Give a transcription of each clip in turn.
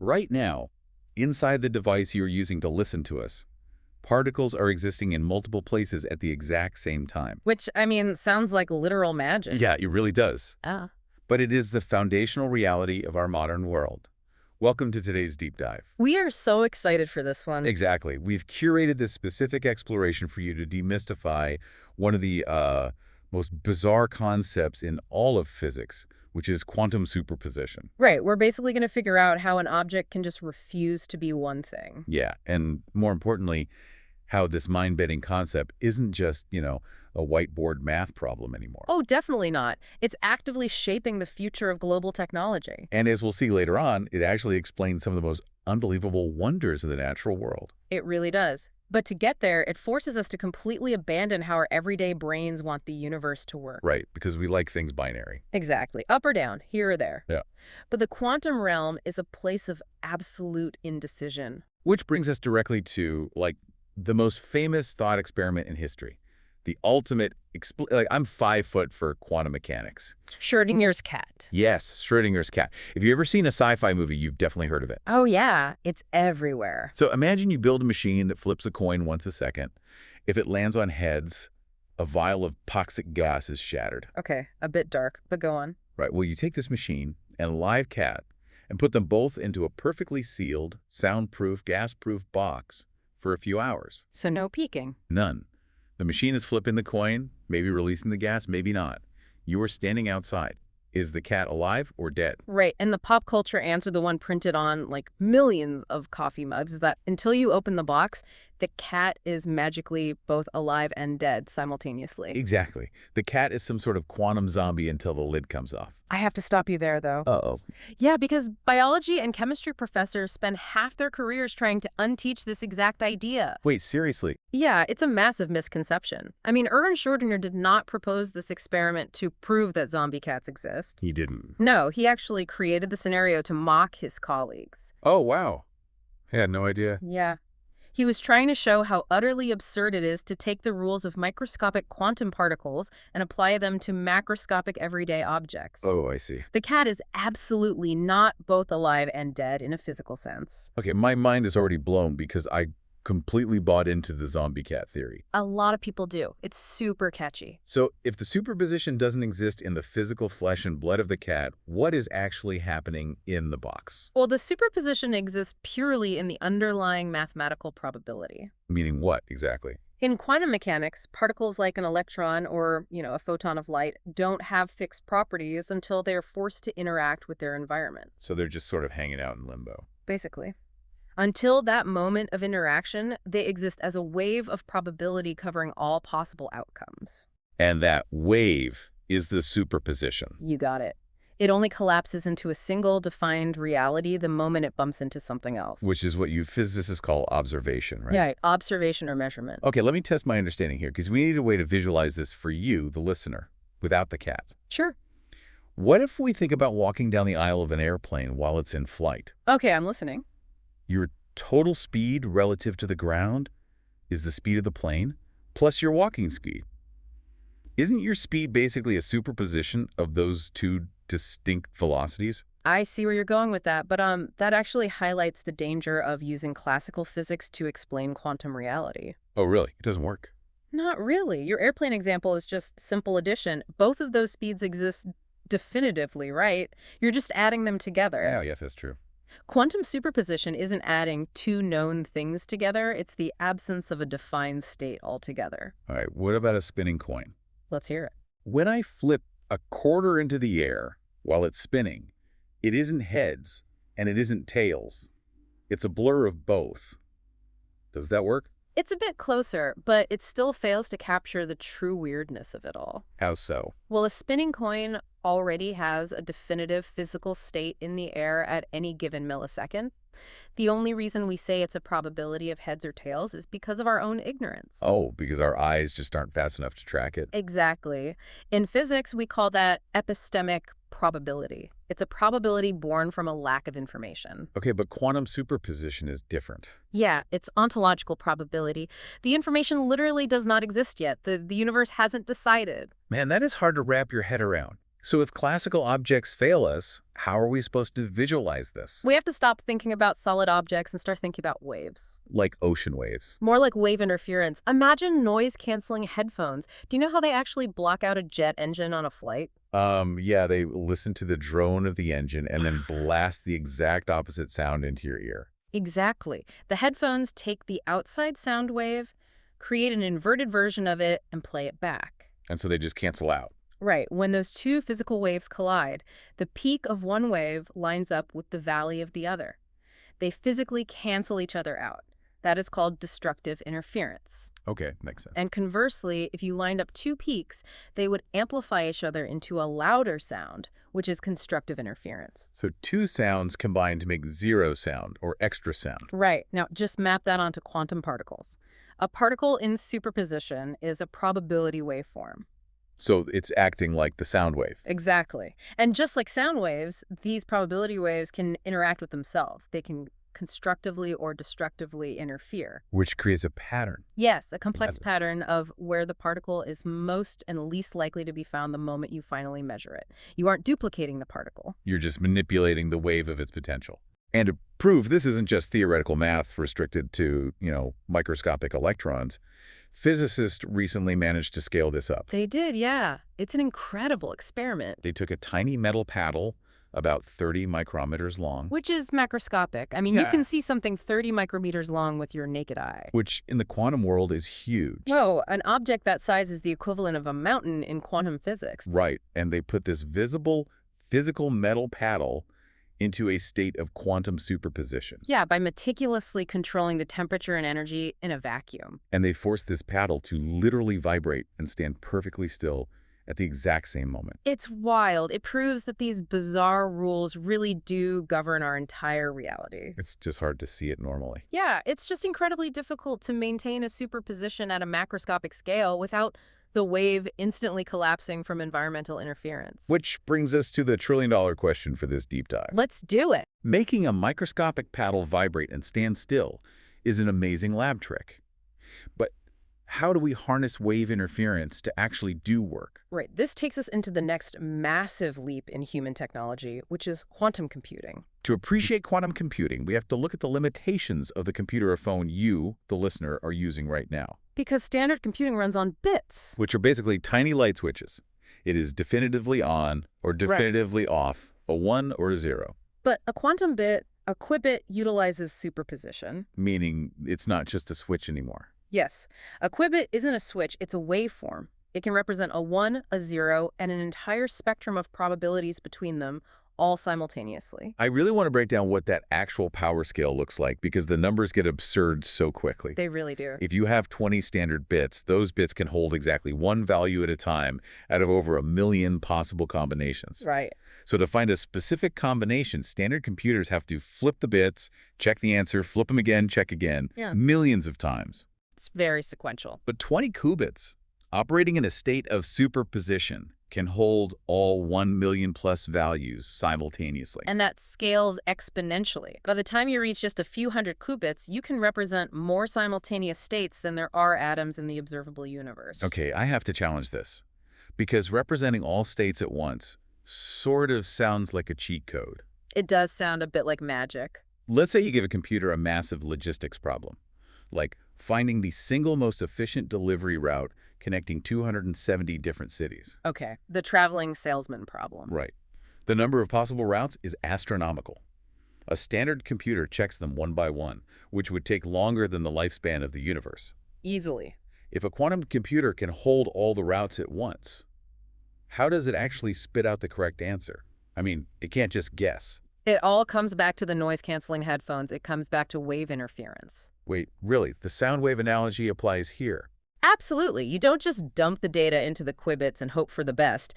Right now, inside the device you're using to listen to us, particles are existing in multiple places at the exact same time. Which, I mean, sounds like literal magic. Yeah, it really does. Ah. But it is the foundational reality of our modern world. Welcome to today's deep dive. We are so excited for this one. Exactly. We've curated this specific exploration for you to demystify one of the most bizarre concepts in all of physics, which is quantum superposition. Right, we're basically going to figure out how an object can just refuse to be one thing. Yeah, and more importantly, how this mind-bending concept isn't just, a whiteboard math problem anymore. Oh, definitely not. It's actively shaping the future of global technology. And as we'll see later on, it actually explains some of the most unbelievable wonders of the natural world. It really does. But to get there, it forces us to completely abandon how our everyday brains want the universe to work. Right, because we like things binary. Exactly. Up or down, here or there. Yeah. But the quantum realm is a place of absolute indecision. Which brings us directly to, the most famous thought experiment in history. The ultimate, I'm 5 foot for quantum mechanics. Schrödinger's cat. Yes, Schrödinger's cat. If you've ever seen a sci-fi movie, you've definitely heard of it. Oh, yeah. It's everywhere. So imagine you build a machine that flips a coin once a second. If it lands on heads, a vial of toxic gas is shattered. Okay, a bit dark, but go on. Right, well, you take this machine and a live cat and put them both into a perfectly sealed, soundproof, gas-proof box for a few hours. So no peeking. None. The machine is flipping the coin, maybe releasing the gas, maybe not. You are standing outside. Is the cat alive or dead? Right, and the pop culture answer, the one printed on, millions of coffee mugs, is that until you open the box, the cat is magically both alive and dead simultaneously. Exactly. The cat is some sort of quantum zombie until the lid comes off. I have to stop you there, though. Uh-oh. Yeah, because biology and chemistry professors spend half their careers trying to unteach this exact idea. Wait, seriously? Yeah, it's a massive misconception. I mean, Erwin Schrödinger did not propose this experiment to prove that zombie cats exist. He didn't. No, he actually created the scenario to mock his colleagues. Oh, wow. I had no idea. Yeah. He was trying to show how utterly absurd it is to take the rules of microscopic quantum particles and apply them to macroscopic everyday objects. Oh, I see. The cat is absolutely not both alive and dead in a physical sense. Okay, my mind is already blown because I completely bought into the zombie cat theory. A lot of people do. It's super catchy. So if the superposition doesn't exist in the physical flesh and blood of the cat, what is actually happening in the box? Well, the superposition exists purely in the underlying mathematical probability. Meaning what, exactly? In quantum mechanics, particles like an electron or, a photon of light don't have fixed properties until they're forced to interact with their environment. So they're just sort of hanging out in limbo. Basically. Until that moment of interaction, they exist as a wave of probability covering all possible outcomes. And that wave is the superposition. You got it. It only collapses into a single defined reality the moment it bumps into something else. Which is what you physicists call observation, right? Yeah, observation or measurement. Okay, let me test my understanding here, because we need a way to visualize this for you, the listener, without the cat. Sure. What if we think about walking down the aisle of an airplane while it's in flight? Okay, I'm listening. Your total speed relative to the ground is the speed of the plane, plus your walking speed. Isn't your speed basically a superposition of those two distinct velocities? I see where you're going with that, but that actually highlights the danger of using classical physics to explain quantum reality. Oh, really? It doesn't work? Not really. Your airplane example is just simple addition. Both of those speeds exist definitively, right? You're just adding them together. Oh, yeah, that's true. Quantum superposition isn't adding two known things together. It's the absence of a defined state altogether. All right, what about a spinning coin? Let's hear it. When I flip a quarter into the air while it's spinning, it isn't heads and it isn't tails. It's a blur of both. Does that work? It's a bit closer, but it still fails to capture the true weirdness of it all. How so? Well, a spinning coin already has a definitive physical state in the air at any given millisecond. The only reason we say it's a probability of heads or tails is because of our own ignorance. Oh, because our eyes just aren't fast enough to track it? Exactly. In physics, we call that epistemic probability. It's a probability born from a lack of information. Okay, but quantum superposition is different. Yeah, it's ontological probability. The information literally does not exist yet. The universe hasn't decided. Man, that is hard to wrap your head around. So if classical objects fail us, how are we supposed to visualize this? We have to stop thinking about solid objects and start thinking about waves. Like ocean waves. More like wave interference. Imagine noise-canceling headphones. Do you know how they actually block out a jet engine on a flight? Yeah, they listen to the drone of the engine and then blast the exact opposite sound into your ear. Exactly. The headphones take the outside sound wave, create an inverted version of it, and play it back. And so they just cancel out. Right. When those two physical waves collide, the peak of one wave lines up with the valley of the other. They physically cancel each other out. That is called destructive interference. Okay, makes sense. And conversely, if you lined up two peaks, they would amplify each other into a louder sound, which is constructive interference. So two sounds combine to make zero sound, or extra sound. Right. Now, just map that onto quantum particles. A particle in superposition is a probability waveform. So it's acting like the sound wave. Exactly. And just like sound waves, these probability waves can interact with themselves. They can constructively or destructively interfere. Which creates a pattern. Yes, a complex pattern of where the particle is most and least likely to be found the moment you finally measure it. You aren't duplicating the particle. You're just manipulating the wave of its potential. And to prove this isn't just theoretical math restricted to, microscopic electrons, physicists recently managed to scale this up. They did, yeah. It's an incredible experiment. They took a tiny metal paddle about 30 micrometers long, Which is macroscopic. I mean, you can see something 30 micrometers long with your naked eye. which in the quantum world is huge. Whoa, an object that size is the equivalent of a mountain in quantum physics. Right, and they put this visible, physical metal paddle into a state of quantum superposition. Yeah, by meticulously controlling the temperature and energy in a vacuum. And they forced this paddle to literally vibrate and stand perfectly still at the exact same moment. It's wild. It proves that these bizarre rules really do govern our entire reality. It's just hard to see it normally. Yeah, it's just incredibly difficult to maintain a superposition at a macroscopic scale without the wave instantly collapsing from environmental interference. Which brings us to the trillion-dollar question for this deep dive. Let's do it. Making a microscopic paddle vibrate and stand still is an amazing lab trick. But how do we harness wave interference to actually do work? Right. This takes us into the next massive leap in human technology, which is quantum computing. To appreciate quantum computing, we have to look at the limitations of the computer or phone you, the listener, are using right now. Because standard computing runs on bits. Which are basically tiny light switches. It is definitively on or definitively off, a 1 or a 0. But a quantum bit, a qubit, utilizes superposition. Meaning it's not just a switch anymore. Yes, a qubit isn't a switch, it's a waveform. It can represent a 1, a 0, and an entire spectrum of probabilities between them, all simultaneously. I really want to break down what that actual power scale looks like because the numbers get absurd so quickly. They really do. If you have 20 standard bits, those bits can hold exactly one value at a time out of over 1 million possible combinations. Right. So to find a specific combination, standard computers have to flip the bits, check the answer, flip them again, check again, millions of times. It's very sequential. But 20 qubits, operating in a state of superposition, can hold all 1 million plus values simultaneously. And that scales exponentially. By the time you reach just a few hundred qubits, you can represent more simultaneous states than there are atoms in the observable universe. Okay, I have to challenge this, because representing all states at once sort of sounds like a cheat code. It does sound a bit like magic. Let's say you give a computer a massive logistics problem, like finding the single most efficient delivery route connecting 270 different cities. Okay, the traveling salesman problem. Right. The number of possible routes is astronomical. A standard computer checks them one by one, which would take longer than the lifespan of the universe. Easily. If a quantum computer can hold all the routes at once, how does it actually spit out the correct answer? I mean, it can't just guess. It all comes back to the noise-canceling headphones. It comes back to wave interference. Wait, really? The sound wave analogy applies here? Absolutely. You don't just dump the data into the qubits and hope for the best.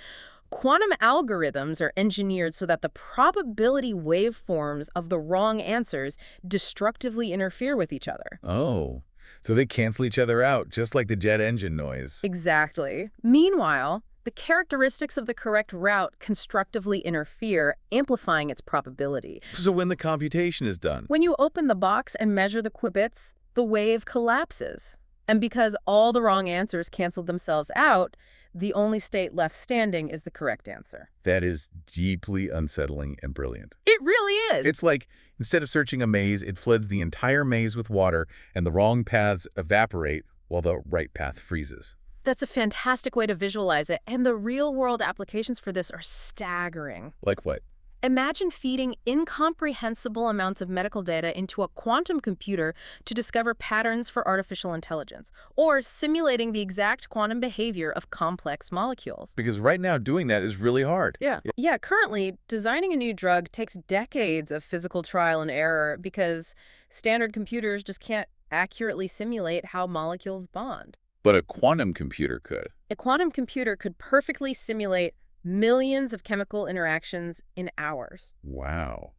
Quantum algorithms are engineered so that the probability waveforms of the wrong answers destructively interfere with each other. Oh, so they cancel each other out, just like the jet engine noise. Exactly. Meanwhile, the characteristics of the correct route constructively interfere, amplifying its probability. So when the computation is done, When you open the box and measure the qubits, the wave collapses. And because all the wrong answers canceled themselves out, the only state left standing is the correct answer. That is deeply unsettling and brilliant. It really is. It's like, instead of searching a maze, it floods the entire maze with water, and the wrong paths evaporate while the right path freezes. That's a fantastic way to visualize it, and the real-world applications for this are staggering. Like what? Imagine feeding incomprehensible amounts of medical data into a quantum computer to discover patterns for artificial intelligence, or simulating the exact quantum behavior of complex molecules. Because right now doing that is really hard. Yeah, currently, designing a new drug takes decades of physical trial and error because standard computers just can't accurately simulate how molecules bond. But a quantum computer could. A quantum computer could perfectly simulate millions of chemical interactions in hours. Wow.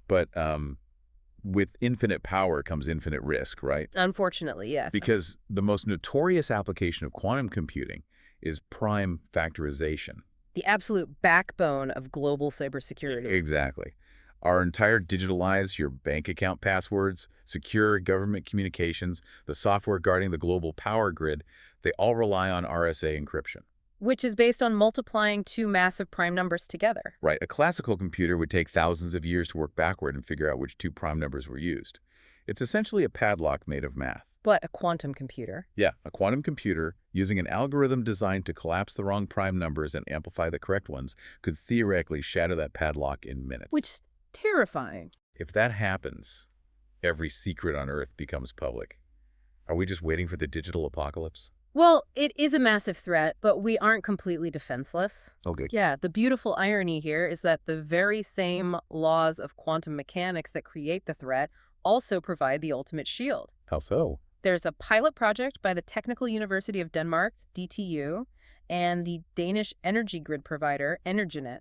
But with infinite power comes infinite risk, right? Unfortunately, yes. Because the most notorious application of quantum computing is prime factorization. The absolute backbone of global cybersecurity. Exactly. Our entire digital lives, your bank account passwords, secure government communications, the software guarding the global power grid, they all rely on RSA encryption. Which is based on multiplying two massive prime numbers together. Right. A classical computer would take thousands of years to work backward and figure out which two prime numbers were used. It's essentially a padlock made of math. But a quantum computer. Yeah, a quantum computer, using an algorithm designed to collapse the wrong prime numbers and amplify the correct ones, could theoretically shatter that padlock in minutes. Which is terrifying. If that happens, every secret on Earth becomes public. Are we just waiting for the digital apocalypse? Well, it is a massive threat, but we aren't completely defenseless. Okay. Yeah, the beautiful irony here is that the very same laws of quantum mechanics that create the threat also provide the ultimate shield. How so? There's a pilot project by the Technical University of Denmark, DTU, and the Danish energy grid provider, Energinet,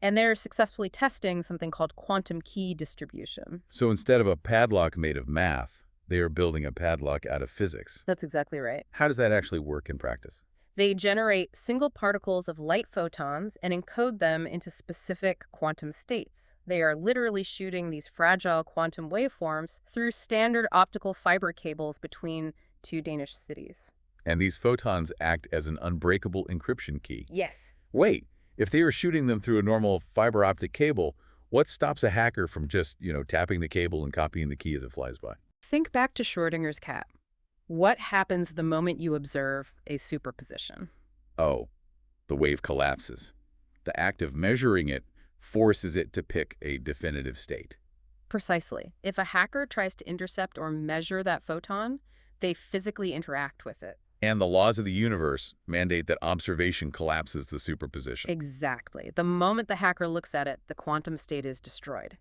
and they're successfully testing something called quantum key distribution. So instead of a padlock made of math, they are building a padlock out of physics. That's exactly right. How does that actually work in practice? They generate single particles of light photons and encode them into specific quantum states. They are literally shooting these fragile quantum waveforms through standard optical fiber cables between two Danish cities. And these photons act as an unbreakable encryption key. Yes. Wait, if they are shooting them through a normal fiber optic cable, what stops a hacker from just, tapping the cable and copying the key as it flies by? Think back to Schrödinger's cat. What happens the moment you observe a superposition? Oh, the wave collapses. The act of measuring it forces it to pick a definitive state. Precisely. If a hacker tries to intercept or measure that photon, they physically interact with it. And the laws of the universe mandate that observation collapses the superposition. Exactly. The moment the hacker looks at it, the quantum state is destroyed.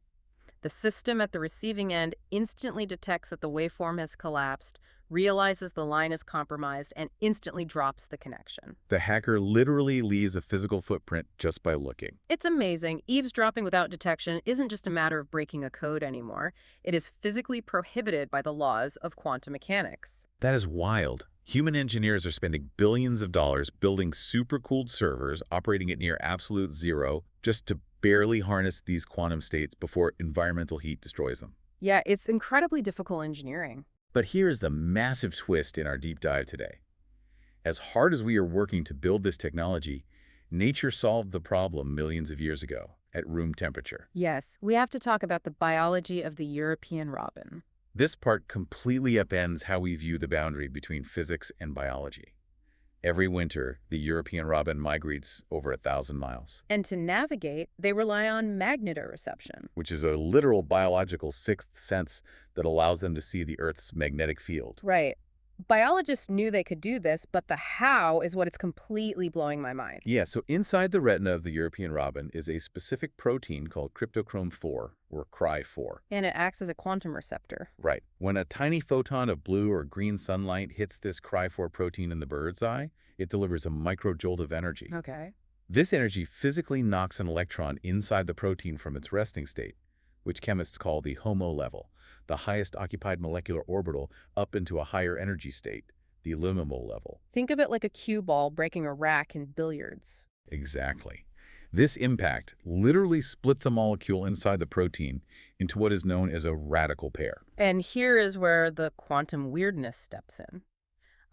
The system at the receiving end instantly detects that the waveform has collapsed, realizes the line is compromised, and instantly drops the connection. The hacker literally leaves a physical footprint just by looking. It's amazing. Eavesdropping without detection isn't just a matter of breaking a code anymore. It is physically prohibited by the laws of quantum mechanics. That is wild. Human engineers are spending billions of dollars building supercooled servers operating at near absolute zero just to barely harness these quantum states before environmental heat destroys them. Yeah, it's incredibly difficult engineering. But here's the massive twist in our deep dive today. As hard as we are working to build this technology, nature solved the problem millions of years ago at room temperature. Yes, we have to talk about the biology of the European robin. This part completely upends how we view the boundary between physics and biology. Every winter, the European robin migrates over 1,000 miles. And to navigate, they rely on magnetoreception. Which is a literal biological sixth sense that allows them to see the Earth's magnetic field. Right. Biologists knew they could do this, but the how is what is completely blowing my mind. Yeah, so inside the retina of the European robin is a specific protein called cryptochrome 4, or Cry4. And it acts as a quantum receptor. Right. When a tiny photon of blue or green sunlight hits this Cry4 protein in the bird's eye, it delivers a microjolt of energy. Okay. This energy physically knocks an electron inside the protein from its resting state, which chemists call the HOMO level, the highest occupied molecular orbital, up into a higher energy state, the LUMO level. Think of it like a cue ball breaking a rack in billiards. Exactly. This impact literally splits a molecule inside the protein into what is known as a radical pair. And here is where the quantum weirdness steps in.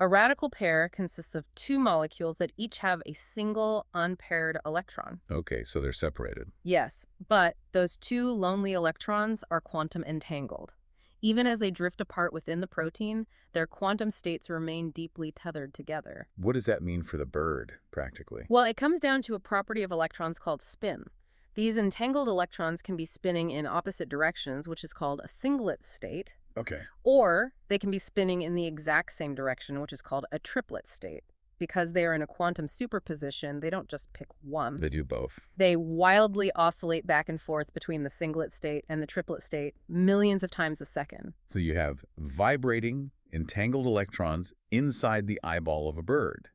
A radical pair consists of two molecules that each have a single unpaired electron. Okay, so they're separated. Yes, but those two lonely electrons are quantum entangled. Even as they drift apart within the protein, their quantum states remain deeply tethered together. What does that mean for the bird, practically? Well, it comes down to a property of electrons called spin. These entangled electrons can be spinning in opposite directions, which is called a singlet state, Okay. or they can be spinning in the exact same direction, which is called a triplet state. Because they are in a quantum superposition, they don't just pick one. They do both. They wildly oscillate back and forth between the singlet state and the triplet state millions of times a second. So you have vibrating, entangled electrons inside the eyeball of a bird.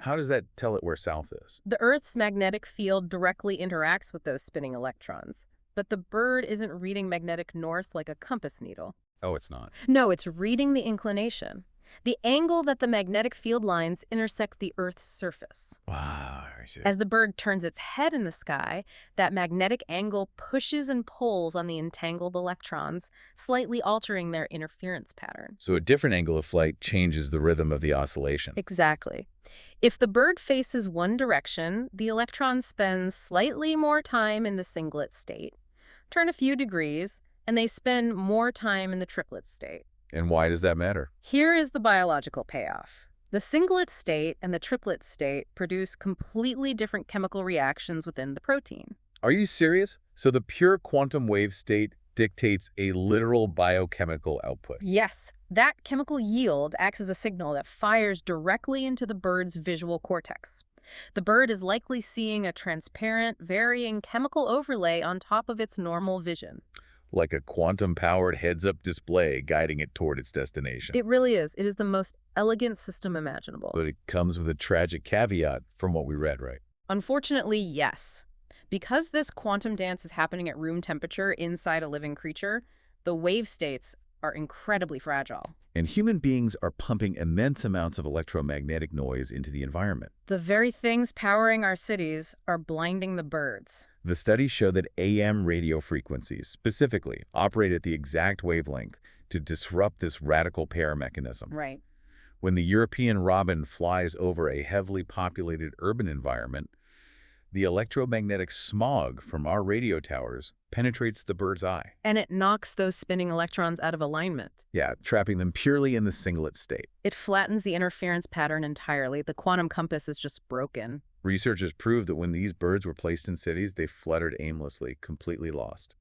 How does that tell it where south is? The Earth's magnetic field directly interacts with those spinning electrons, but the bird isn't reading magnetic north like a compass needle. Oh, it's not. No, it's reading the inclination, the angle that the magnetic field lines intersect the Earth's surface. Wow, I see. As the bird turns its head in the sky, that magnetic angle pushes and pulls on the entangled electrons, slightly altering their interference pattern. So a different angle of flight changes the rhythm of the oscillation. Exactly. If the bird faces one direction, the electron spends slightly more time in the singlet state, turn a few degrees, and they spend more time in the triplet state. And why does that matter? Here is the biological payoff. The singlet state and the triplet state produce completely different chemical reactions within the protein. Are you serious? So the pure quantum wave state dictates a literal biochemical output. Yes, that chemical yield acts as a signal that fires directly into the bird's visual cortex. The bird is likely seeing a transparent, varying chemical overlay on top of its normal vision. Like a quantum-powered heads-up display guiding it toward its destination. It really is. It is the most elegant system imaginable. But it comes with a tragic caveat from what we read, right? Unfortunately, yes. Because this quantum dance is happening at room temperature inside a living creature, the wave states are incredibly fragile. And human beings are pumping immense amounts of electromagnetic noise into the environment. The very things powering our cities are blinding the birds. The studies show that AM radio frequencies, specifically, operate at the exact wavelength to disrupt this radical pair mechanism. Right. When the European robin flies over a heavily populated urban environment, the electromagnetic smog from our radio towers penetrates the bird's eye. And it knocks those spinning electrons out of alignment. Yeah, trapping them purely in the singlet state. It flattens the interference pattern entirely. The quantum compass is just broken. Researchers proved that when these birds were placed in cities, they fluttered aimlessly, completely lost.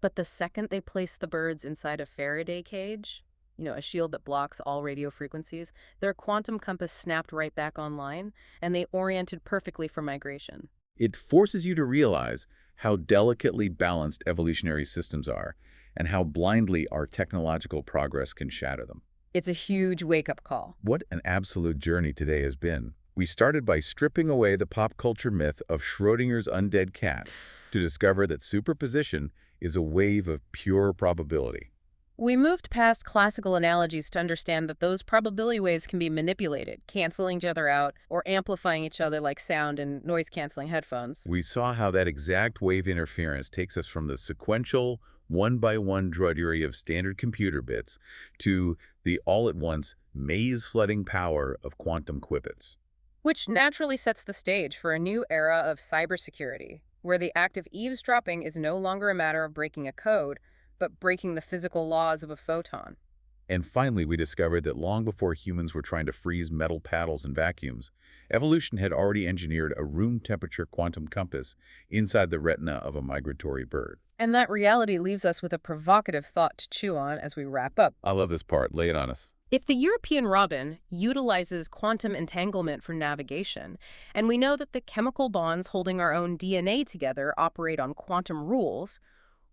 But the second they place the birds inside a Faraday cage, a shield that blocks all radio frequencies, their quantum compass snapped right back online, and they oriented perfectly for migration. It forces you to realize how delicately balanced evolutionary systems are and how blindly our technological progress can shatter them. It's a huge wake-up call. What an absolute journey today has been. We started by stripping away the pop culture myth of Schrödinger's undead cat to discover that superposition is a wave of pure probability. We moved past classical analogies to understand that those probability waves can be manipulated, canceling each other out, or amplifying each other like sound in noise-canceling headphones. We saw how that exact wave interference takes us from the sequential, one-by-one drudgery of standard computer bits to the all-at-once, maze-flooding power of quantum qubits. Which naturally sets the stage for a new era of cybersecurity, where the act of eavesdropping is no longer a matter of breaking a code, but breaking the physical laws of a photon. And finally, we discovered that long before humans were trying to freeze metal paddles in vacuums, evolution had already engineered a room-temperature quantum compass inside the retina of a migratory bird. And that reality leaves us with a provocative thought to chew on as we wrap up. I love this part. Lay it on us. If the European robin utilizes quantum entanglement for navigation, and we know that the chemical bonds holding our own DNA together operate on quantum rules,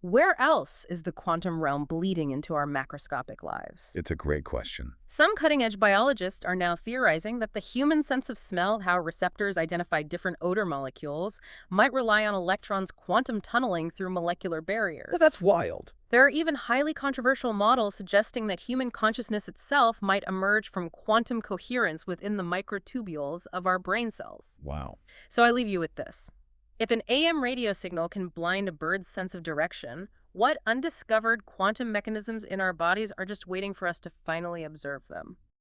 where else is the quantum realm bleeding into our macroscopic lives? It's a great question. Some cutting-edge biologists are now theorizing that the human sense of smell, how receptors identify different odor molecules, might rely on electrons quantum tunneling through molecular barriers. That's wild. There are even highly controversial models suggesting that human consciousness itself might emerge from quantum coherence within the microtubules of our brain cells. Wow. So I leave you with this. If an AM radio signal can blind a bird's sense of direction, what undiscovered quantum mechanisms in our bodies are just waiting for us to finally observe them?